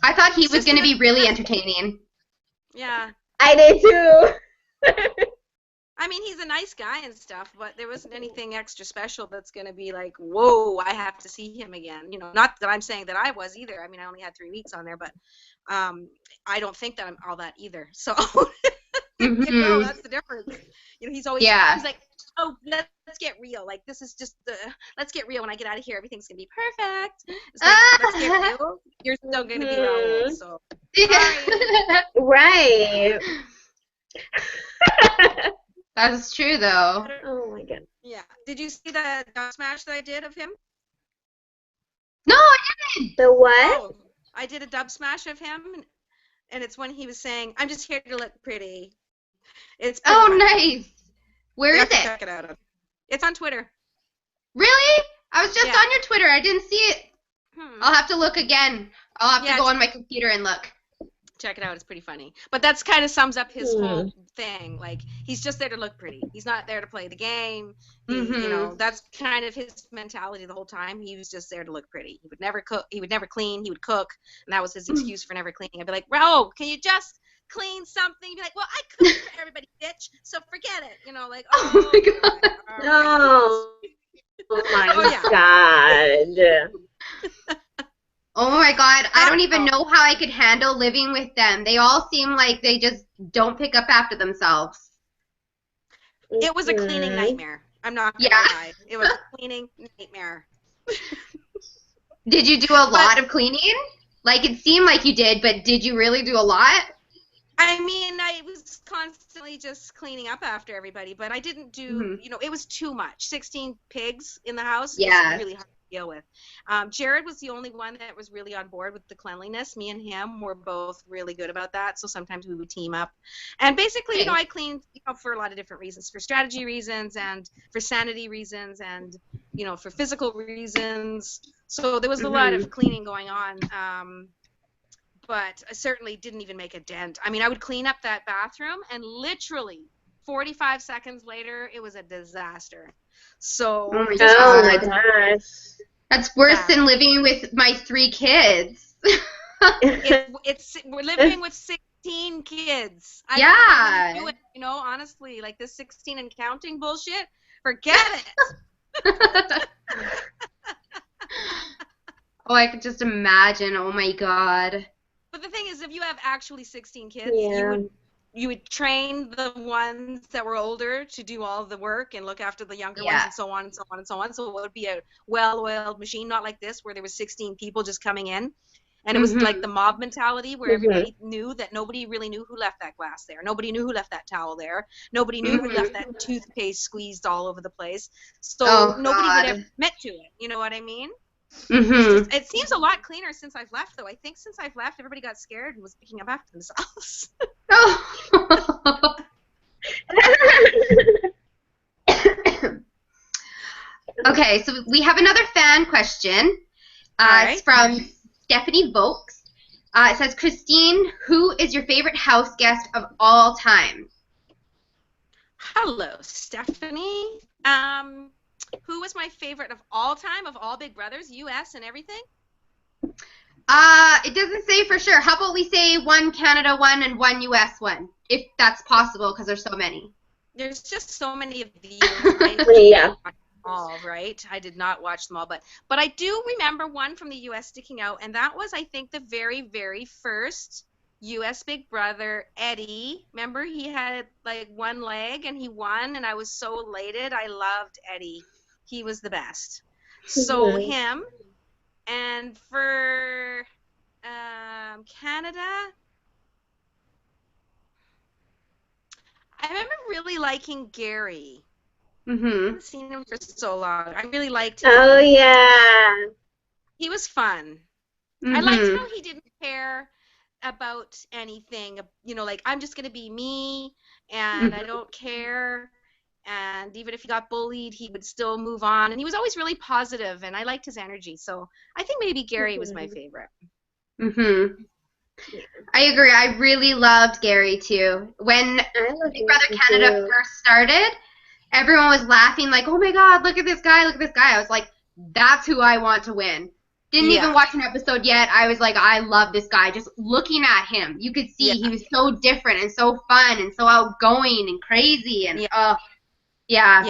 I thought he was going to be really entertaining. Yeah. I did too. I mean, he's a nice guy and stuff, but there wasn't anything extra special that's going to be like, whoa, I have to see him again. You know, not that I'm saying that I was either. I mean, I only had 3 weeks on there, but I don't think that I'm all that either. So, you know, that's the difference. You know, he's like, oh, let's get real. Like, this is just let's get real. When I get out of here, everything's going to be perfect. It's like, let's get real. You're still going to be Raul, so. Right. That's true, though. Oh my god. Yeah. Did you see the dub smash that I did of him? No, I didn't. The what? Oh, I did a dub smash of him, and it's when he was saying, "I'm just here to look pretty." It's funny. Nice. Where is it? Check it out. It's on Twitter. Really? I was just on your Twitter. I didn't see it. I'll have to look again. I'll have to go on my computer and look. Check it out. It's pretty funny. But that's kind of sums up his whole thing. Like, he's just there to look pretty. He's not there to play the game. You know, that's kind of his mentality the whole time. He was just there to look pretty. He would never cook. He would never clean. He would cook, and that was his excuse for never cleaning. I'd be like, Raul, can you just clean something? He'd be like, well, I cook for everybody, bitch, so forget it. You know, like, oh my god. Oh my god. Oh my god, I don't even know how I could handle living with them. They all seem like they just don't pick up after themselves. It was a cleaning nightmare. I'm not gonna lie. It was a cleaning nightmare. Did you do a lot of cleaning? Like, it seemed like you did, but did you really do a lot? I mean, I was constantly just cleaning up after everybody, but I didn't do, you know, it was too much. 16 pigs in the house was really hard to deal with. Jared was the only one that was really on board with the cleanliness. Me and him were both really good about that, so sometimes we would team up. And basically, you know, I cleaned, you know, for a lot of different reasons, for strategy reasons and for sanity reasons and, you know, for physical reasons. So there was a lot of cleaning going on. But I certainly didn't even make a dent. I mean, I would clean up that bathroom, and literally 45 seconds later, it was a disaster. So, oh my gosh. That's worse than living with my 3 kids. We're living with 16 kids. I don't know how you do it, you know, honestly. Like, this 16 and counting bullshit, forget it. Oh, I could just imagine. Oh my god. But the thing is, if you have actually 16 kids, you would train the ones that were older to do all the work and look after the younger ones and so on and so on and so on. So it would be a well-oiled machine, not like this where there was 16 people just coming in. And it was like the mob mentality where everybody knew that nobody really knew who left that glass there. Nobody knew who left that towel there. Nobody knew who left that toothpaste squeezed all over the place. So nobody would have admit to it. You know what I mean? It seems a lot cleaner since I've left, though. I think since I've left, everybody got scared and was picking up after themselves. Okay, so we have another fan question. It's from Stephanie Vokes. It says, Christine, who is your favorite house guest of all time? Hello, Stephanie. Who was my favorite of all time, of all Big Brothers, U.S. and everything? It doesn't say for sure. How about we say one Canada one and one U.S. one, if that's possible, because there's so many. There's just so many of these. All right. I did not watch them all, but I do remember one from the U.S. sticking out, and that was, I think, the very, very first U.S. Big Brother, Eddie. Remember, he had like one leg and he won, and I was so elated. I loved Eddie. He was the best. So him. And for Canada, I remember really liking Gary. I haven't seen him for so long. I really liked him. Oh, yeah. He was fun. I liked how he didn't care about anything. You know, like, I'm just going to be me, and I don't care. And even if he got bullied, he would still move on. And he was always really positive, and I liked his energy. So I think maybe Gary was my favorite. I agree. I really loved Gary, too. When Big Brother Canada first started, everyone was laughing like, oh, my God, look at this guy, look at this guy. I was like, that's who I want to win. Didn't even watch an episode yet. I was like, I love this guy. Just looking at him, you could see he was so different and so fun and so outgoing and crazy and Yeah.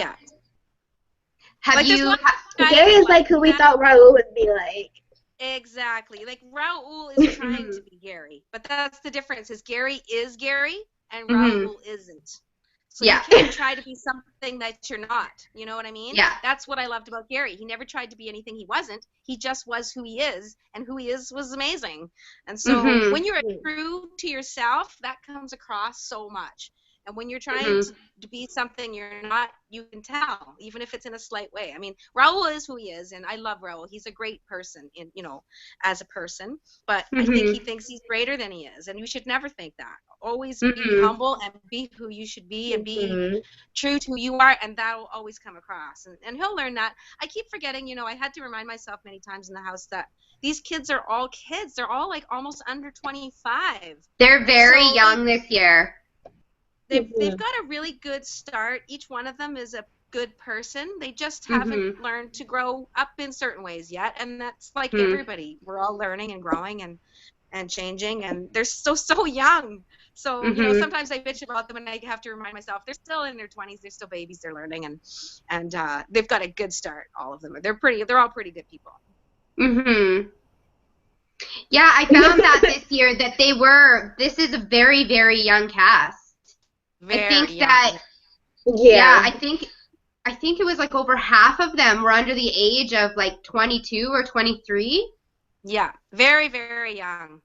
Have like, you? Gary is like who we thought Raul would be like. Exactly. Like, Raul is trying to be Gary, but that's the difference. Is Gary is Gary and Raul isn't. So you can't try to be something that you're not. You know what I mean? Yeah. That's what I loved about Gary. He never tried to be anything he wasn't. He just was who he is, and who he is was amazing. And so when you're true to yourself, that comes across so much. And when you're trying to be something you're not, you can tell, even if it's in a slight way. I mean, Raul is who he is, and I love Raul. He's a great person, as a person. But I think he thinks he's greater than he is, and you should never think that. Always be humble and be who you should be, and be true to who you are, and that will always come across. And he'll learn that. I keep forgetting, I had to remind myself many times in the house that these kids are all kids. They're all like almost under 25. They're very young this year. They've got a really good start. Each one of them is a good person. They just haven't learned to grow up in certain ways yet, and that's like everybody. We're all learning and growing and changing, and they're so young. So sometimes I bitch about them, and I have to remind myself they're still in their 20s. They're still babies. They're learning, and they've got a good start. All of them. They're all pretty good people. Yeah, I found that this year that this is a very, very young cast. Very I think young. that I think it was like over half of them were under the age of like 22 or 23. Yeah, very, very young.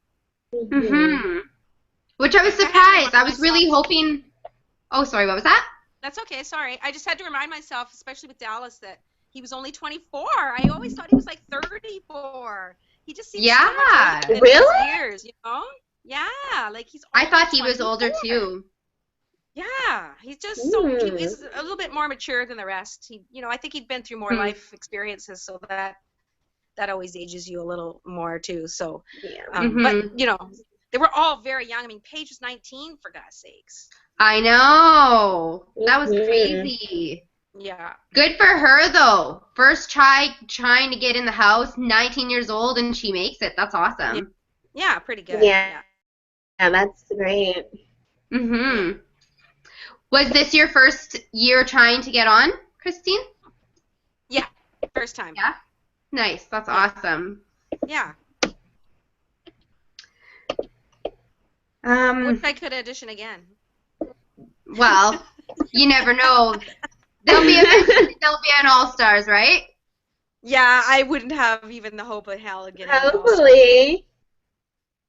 Which I was surprised. I was really hoping. Oh, sorry, what was that? That's okay. Sorry, I just had to remind myself, especially with Dallas, that he was only 24. I always thought he was like 34. He just seems so much older than his years, Yeah, like he's. I thought he 24. was older too. Yeah, he's just he's a little bit more mature than the rest. I think he'd been through more life experiences, so that always ages you a little more too. So, but they were all very young. I mean, Paige was 19, for God's sakes. I know, that was crazy. Yeah. Good for her though. First trying to get in the house, 19 years old, and she makes it. That's awesome. Yeah, pretty good. Yeah, that's great. Was this your first year trying to get on, Christine? Yeah, first time. Yeah? Nice. That's awesome. Yeah. Wish I could audition again. Well, you never know. They'll be an All-Stars, right? Yeah, I wouldn't have even the hope in hell of getting Hopefully.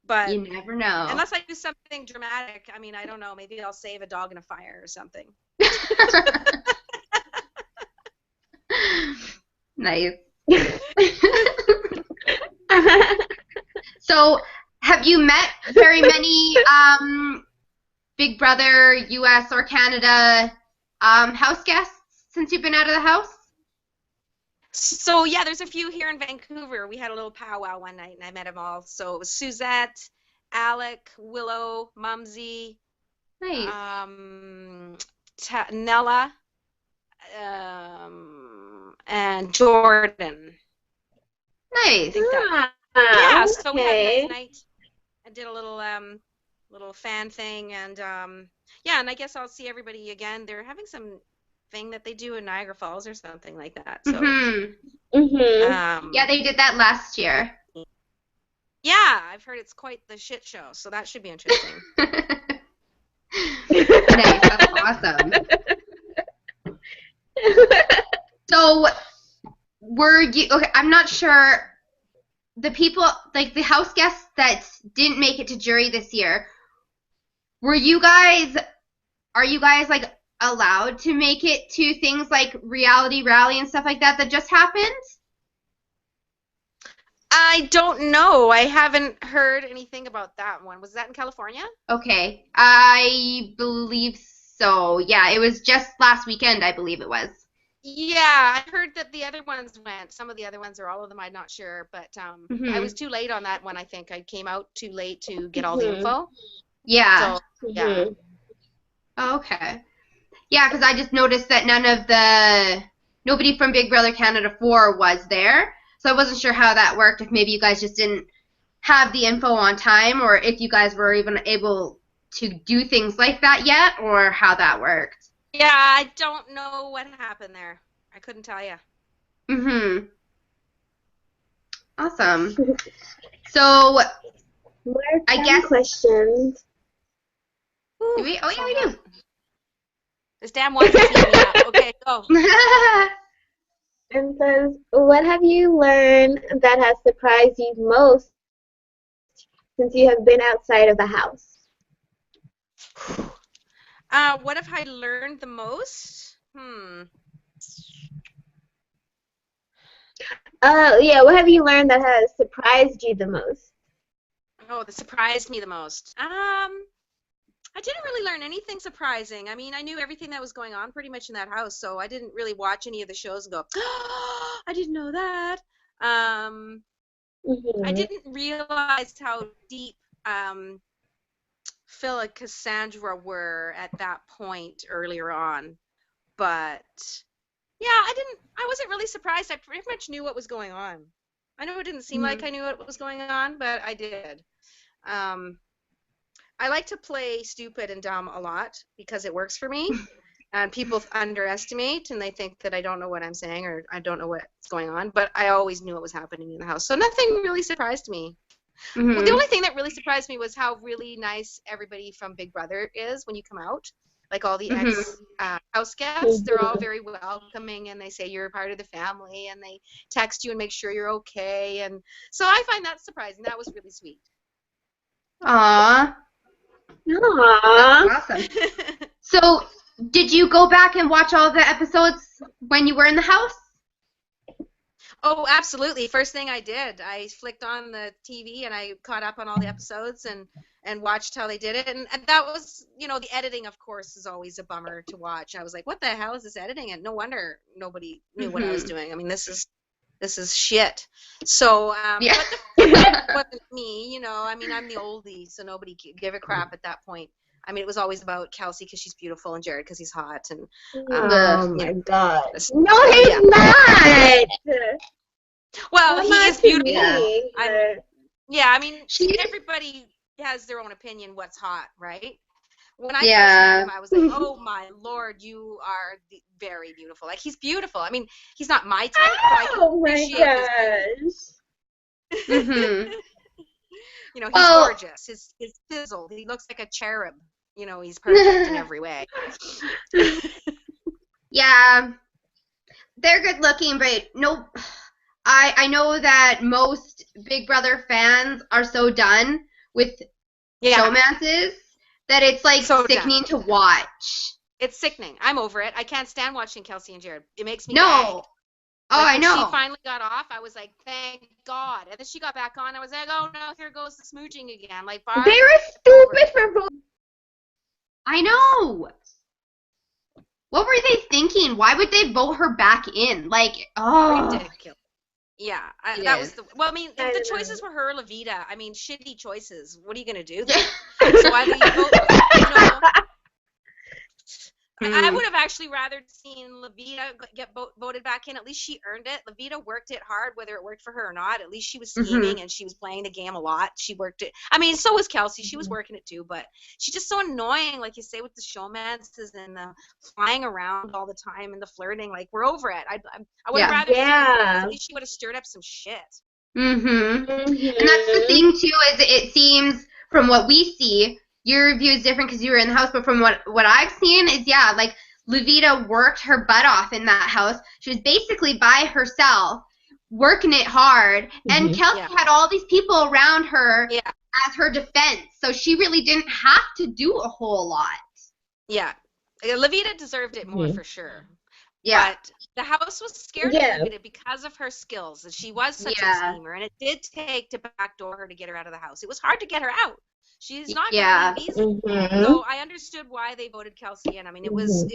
But you never know. Unless I do something dramatic. I mean, I don't know. Maybe I'll save a dog in a fire or something. Nice. So, have you met very many Big Brother US or Canada house guests since you've been out of the house? So, yeah, there's a few here in Vancouver. We had a little powwow one night, and I met them all. So it was Suzette, Alec, Willow, Mumsy, Nice. Nella, and Jordan. Nice. Yeah, so we had a nice night. I did a little fan thing, and yeah, and I guess I'll see everybody again. They're having some thing that they do in Niagara Falls or something like that. So, yeah, they did that last year. Yeah, I've heard it's quite the shit show, so that should be interesting. Nice, that's awesome. So, were you, okay, I'm not sure, the people, like the house guests that didn't make it to jury this year, are you guys like allowed to make it to things like Reality Rally and stuff like that just happened? I don't know. I haven't heard anything about that one. Was that in California? Okay. I believe so. Yeah, it was just last weekend, I believe it was. Yeah, I heard that the other ones went. Some of the other ones, or all of them, I'm not sure. But I was too late on that one, I think. I came out too late to get all the info. Yeah. So, yeah. Okay. Yeah, because I just noticed that nobody from Big Brother Canada 4 was there. So I wasn't sure how that worked, if maybe you guys just didn't have the info on time, or if you guys were even able to do things like that yet, or how that worked. Yeah, I don't know what happened there. I couldn't tell you. Mm-hmm. Awesome. So, More I fun guess... questions. Do we? Oh, yeah, we do. This damn one's eating me up. Okay, go. And says, what have you learned that has surprised you most since you have been outside of the house? What have I learned the most? Yeah, what have you learned that has surprised you the most? Oh, that surprised me the most. I didn't really learn anything surprising. I mean, I knew everything that was going on pretty much in that house, so I didn't really watch any of the shows and go, oh, I didn't know that. I didn't realize how deep Phil and Cassandra were at that point earlier on. But yeah, I wasn't really surprised. I pretty much knew what was going on. I know it didn't seem like I knew what was going on, but I did. I like to play stupid and dumb a lot because it works for me. And people underestimate and they think that I don't know what I'm saying or I don't know what's going on. But I always knew what was happening in the house. So nothing really surprised me. Well, the only thing that really surprised me was how really nice everybody from Big Brother is when you come out. Like all the ex-house guests, they're all very welcoming and they say you're a part of the family and they text you and make sure you're okay. And so I find that surprising. That was really sweet. Aww. Aww. That's awesome. So, did you go back and watch all the episodes when you were in the house? Oh, absolutely. First thing I did, I flicked on the TV and I caught up on all the episodes and watched how they did it. And that was, the editing, of course, is always a bummer to watch. I was like, what the hell is this editing? And no wonder nobody knew what I was doing. I mean, this is shit. So, yeah. But the wasn't me, I mean, I'm the oldie, so nobody gave a crap at that point. I mean, it was always about Kelsey because she's beautiful and Jared because he's hot. And oh my God! No, he's not. Well, he is beautiful. Yeah. I mean, everybody has their own opinion. What's hot, right? When I first met him, I was like, "Oh my Lord, you are very beautiful." Like he's beautiful. I mean, he's not my type, but I can appreciate his beauty. He's gorgeous. His fizzled. He looks like a cherub. He's perfect in every way. Yeah, they're good looking, but no, I know that most Big Brother fans are so done with showmances that it's like so sickening to watch. It's sickening. I'm over it. I can't stand watching Kelsey and Jared. It makes me gag. Oh, I know. When she finally got off, I was like, thank God. And then she got back on. I was like, oh no, here goes the smooching again. Like, they were stupid for voting. I know. What were they thinking? Why would they vote her back in? Like, ridiculous. Yeah, that was well. I mean, the choices were her, Levita. I mean, shitty choices. What are you gonna do? So either you vote, I would have actually rather seen Levita get voted back in. At least she earned it. Levita worked it hard, whether it worked for her or not. At least she was scheming and she was playing the game a lot. She worked it. I mean, so was Kelsey. She was working it too, but she's just so annoying, like you say, with the showmances and the flying around all the time and the flirting. Like, we're over it. I would have rather seen her. At least she would have stirred up some shit. And that's the thing too, is it seems from what we see. Your review is different because you were in the house, but from what I've seen is, like, Levita worked her butt off in that house. She was basically by herself, working it hard, and Kelsey had all these people around her as her defense, so she really didn't have to do a whole lot. Yeah. Levita deserved it more for sure. Yeah. But the house was scared of Levita because of her skills, and she was such a schemer, and it did take to backdoor her to get her out of the house. It was hard to get her out. She's not going to leave easily. So I understood why they voted Kelsey in. I mean, it was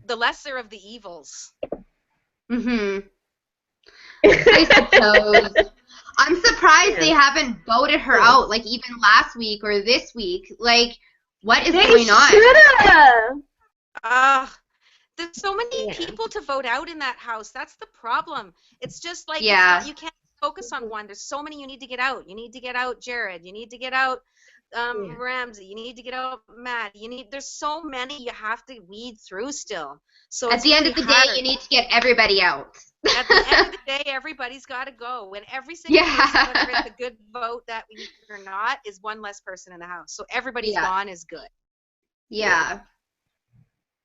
the lesser of the evils. I suppose. I'm surprised they haven't voted her out, like, even last week or this week. Like, what is going on? They There's so many Yeah. people to vote out in that house. That's the problem. It's just like it's Yeah. not, you can't focus on one. There's so many you need to get out. You need to get out Jared. You need to get out Ramsey. You need to get out Matt. There's so many you have to weed through still. So At it's the end really of the day, hard. you need to get everybody out. At the end of the day, everybody's got to go. And every single person, whether it's a good vote that week or not, is one less person in the house. So everybody's gone is good. Yeah.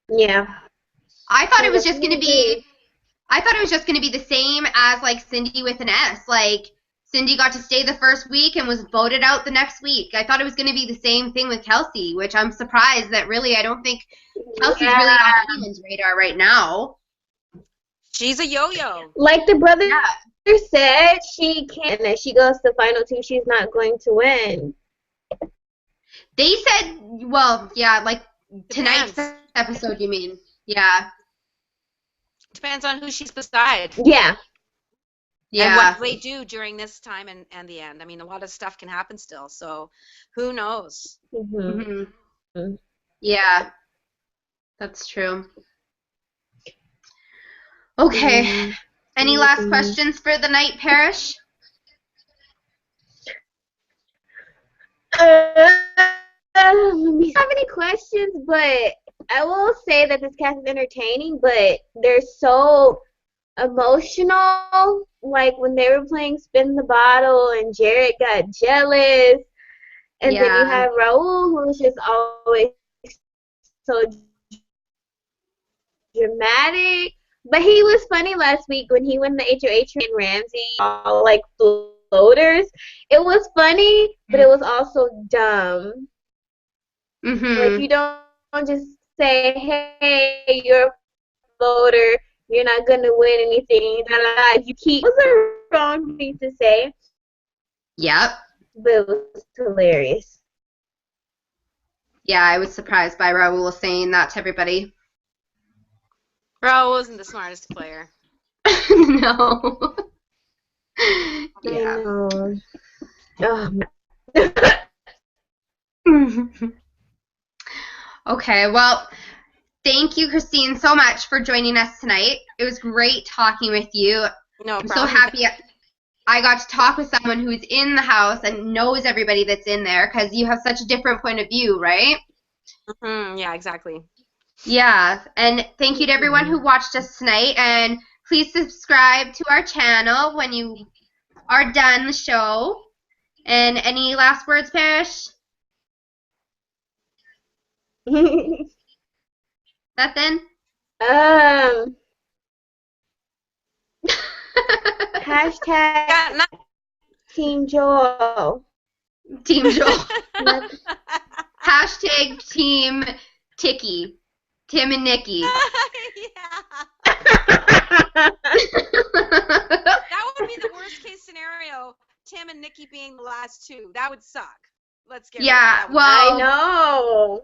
Yeah. I thought it was just gonna be the same as like Cindy with an S. Like Cindy got to stay the first week and was voted out the next week. I thought it was gonna be the same thing with Kelsey, which I'm surprised that really I don't think Kelsey's really on anyone's radar right now. She's a yo-yo. Like the brother said, she can't. And if she goes to final two, she's not going to win. They said, well, yeah, like tonight's episode, you mean? Yeah. Depends on who she's beside. Yeah. And what they do during this time and the end. I mean, a lot of stuff can happen still, so who knows? Mm-hmm. Yeah. That's true. Okay. Any last questions for the night, Parish? I don't have any questions, but I will say that this cast is entertaining, but they're so emotional. Like when they were playing Spin the Bottle and Jared got jealous. And then you have Raul, who's just always so dramatic. But he was funny last week when he went to the HOH and Ramsey all like floaters. It was funny, but it was also dumb. Like you don't just say, "Hey, you're a floater. You're not gonna win anything." You keep. It was the wrong thing to say. Yep. But it was hilarious. Yeah, I was surprised by Raul saying that to everybody. Raul wasn't the smartest player. No. Yeah. Oh. Okay, well, thank you, Christine, so much for joining us tonight. It was great talking with you. No I'm problem. so happy I got to talk with someone who's in the house and knows everybody that's in there, because you have such a different point of view, right? Yeah, exactly. Yeah, and thank you to everyone who watched us tonight, and please subscribe to our channel when you are done the show. And any last words, Parish? Nothing? Hashtag Team Joel. Team Joel. Hashtag Team Tiki. Tim and Nikki. That would be the worst case scenario. Tim and Nikki being the last two. That would suck. Let's get rid of that. Well, I know.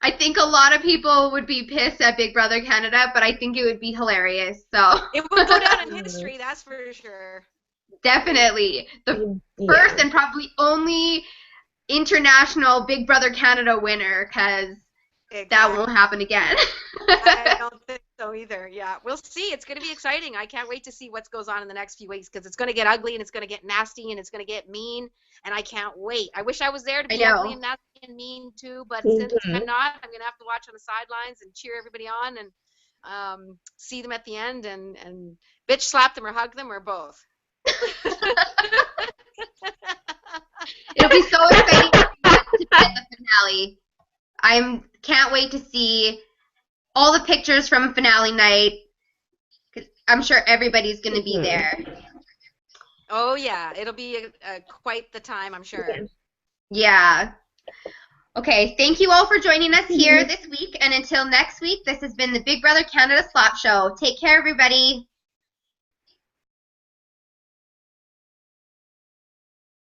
I think a lot of people would be pissed at Big Brother Canada, but I think it would be hilarious. So it would go down in history, that's for sure. Definitely. The first and probably only international Big Brother Canada winner, because that won't happen again. I don't think so either. Yeah, we'll see. It's going to be exciting. I can't wait to see what goes on in the next few weeks, because it's going to get ugly and it's going to get nasty and it's going to get mean, and I can't wait. I wish I was there to be ugly and nasty and mean too, but since I'm not, I'm going to have to watch on the sidelines and cheer everybody on and see them at the end and bitch slap them or hug them or both. It'll be so exciting to be at the finale. Can't wait to see all the pictures from finale night. I'm sure everybody's going to be there. Oh, yeah. It'll be quite the time, I'm sure. Yeah. Okay, thank you all for joining us here this week. And until next week, this has been the Big Brother Canada Slop Show. Take care, everybody.